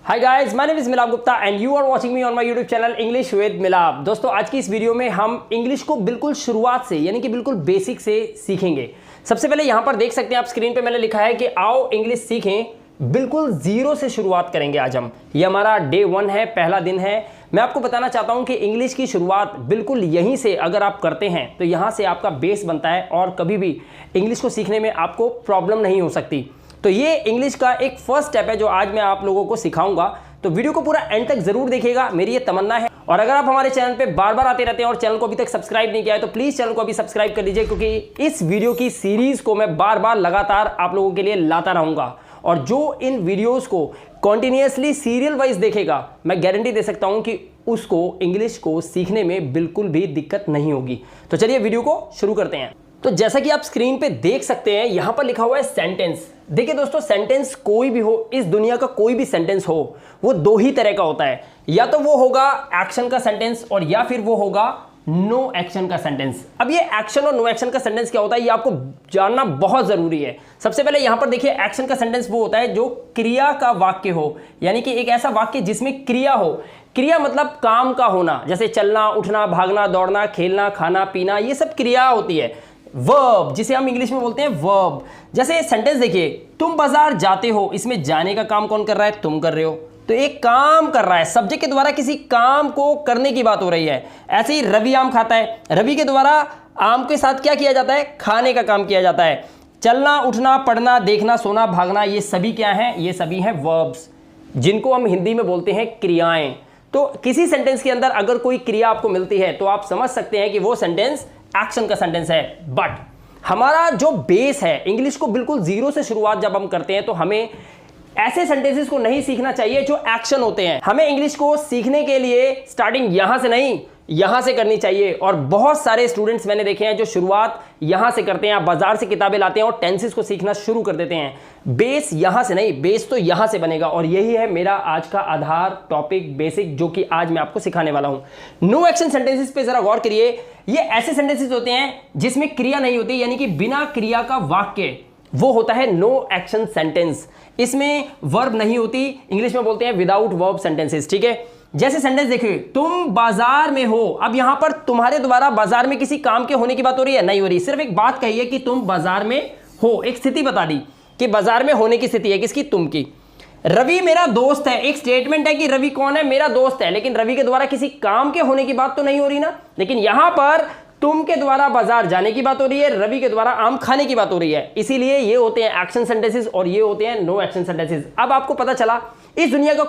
Hi guys, my name is Milap Gupta and you are watching me on my YouTube channel English with Milap. दोस्तों, आज की इस video में हम इंग्लिश को बिल्कुल शुरुआत से यानी कि बिल्कुल बेसिक से सीखेंगे। सबसे पहले यहाँ पर देख सकते हैं आप स्क्रीन पे मैंने लिखा है कि आओ इंग्लिश सीखें, बिल्कुल जीरो से शुरुआत करेंगे आज हम। ये हमारा डे 1 है, पहला दिन है। मैं आपको बताना चाहता हूँ कि इंग्लिश की शुरुआत बिल्कुल यहीं से अगर आप करते हैं तो यहाँ से आपका बेस बनता है और कभी भी इंग्लिश को सीखने में आपको प्रॉब्लम नहीं हो सकती। तो ये इंग्लिश का एक फर्स्ट स्टेप है जो आज मैं आप लोगों को सिखाऊंगा। तो वीडियो को पूरा एंड तक जरूर देखिएगा, मेरी ये तमन्ना है। और अगर आप हमारे चैनल पे बार बार आते रहते हैं और चैनल को अभी तक सब्सक्राइब नहीं किया है तो प्लीज चैनल को अभी सब्सक्राइब कर लीजिए, क्योंकि इस वीडियो की सीरीज को मैं बार बार लगातार आप लोगों के लिए लाता रहूंगा। और जो इन वीडियोस को कॉन्टिन्यूसली सीरियल वाइज देखेगा, मैं गारंटी दे सकता हूं कि उसको इंग्लिश को सीखने में बिल्कुल भी दिक्कत नहीं होगी। तो चलिए वीडियो को शुरू करते हैं। तो जैसा कि आप स्क्रीन पे देख सकते हैं, यहां पर लिखा हुआ है सेंटेंस। देखिए दोस्तों, सेंटेंस कोई भी हो, इस दुनिया का कोई भी सेंटेंस हो, वो दो ही तरह का होता है। या तो वो होगा एक्शन का सेंटेंस और या फिर वो होगा नो एक्शन का सेंटेंस। अब ये एक्शन और नो एक्शन का सेंटेंस क्या होता है, ये आपको जानना बहुत जरूरी है। सबसे पहले यहां पर देखिए, एक्शन का सेंटेंस वो होता है जो क्रिया का वाक्य हो, यानी कि एक ऐसा वाक्य जिसमें क्रिया हो। क्रिया मतलब काम का होना, जैसे चलना, उठना, भागना, दौड़ना, खेलना, खाना, पीना, ये सब क्रिया होती है। वर्ब, जिसे हम इंग्लिश में बोलते हैं वर्ब। जैसे सेंटेंस देखिए, तुम बाजार जाते हो, इसमें जाने का काम कौन कर रहा है? तुम कर रहे हो। तो एक काम कर रहा है, सब्जेक्ट के द्वारा किसी काम को करने की बात हो रही है। ऐसे ही रवि आम खाता है, रवि के द्वारा आम के साथ क्या किया जाता है? खाने का काम किया जाता है। चलना, उठना, पढ़ना, देखना, सोना, भागना, ये सभी क्या हैं? ये सभी हैं वर्ब्स, जिनको हम हिंदी में बोलते हैं क्रियाएं। तो किसी सेंटेंस के अंदर अगर कोई क्रिया आपको मिलती है तो आप समझ सकते हैं कि वो सेंटेंस एक्शन का सेंटेंस है। बट हमारा जो बेस है, इंग्लिश को बिल्कुल जीरो से शुरुआत जब हम करते हैं तो हमें ऐसे सेंटेंसेस को नहीं सीखना चाहिए जो एक्शन होते हैं। हमें इंग्लिश को सीखने के लिए स्टार्टिंग यहां से नहीं, यहां से करनी चाहिए। और बहुत सारे स्टूडेंट्स मैंने देखे हैं जो शुरुआत यहां से करते हैं। आप बाजार से किताबें लाते हैं और टेंसेस को सीखना शुरू कर देते हैं। बेस यहां से नहीं, बेस तो यहां से बनेगा। और यही है मेरा आज का आधार टॉपिक बेसिक, जो कि आज मैं आपको सिखाने वाला हूं। नो एक्शन सेंटेंसेस पे जरा गौर करिए। ये ऐसे सेंटेंसेस होते हैं जिसमें क्रिया नहीं होती, यानी कि बिना क्रिया का वाक्य, वो होता है नो एक्शन सेंटेंस। इसमें वर्ब नहीं होती, इंग्लिश में बोलते हैं विदाउट वर्ब सेंटेंसेस। ठीक है, जैसे सेंटेंस देखिए, तुम बाजार में हो। अब यहां पर तुम्हारे द्वारा बाजार में किसी काम के होने की बात हो रही है? नहीं हो रही। सिर्फ एक बात कही है कि तुम बाजार में हो, एक स्थिति बता दी कि बाजार में होने की स्थिति है। किसकी? तुम की। रवि मेरा दोस्त है, एक स्टेटमेंट है कि रवि कौन है? मेरा दोस्त है। लेकिन रवि के द्वारा किसी काम के होने की बात तो नहीं हो रही ना। लेकिन यहां पर तुम के द्वारा बाजार जाने की बात हो रही है, रवि के द्वारा आम खाने की बात हो रही है। इसीलिए ये होते हैं एक्शन सेंटेंसेस और ये होते हैं नो एक्शन सेंटेंसेस। अब आपको पता चला इस दुनिया का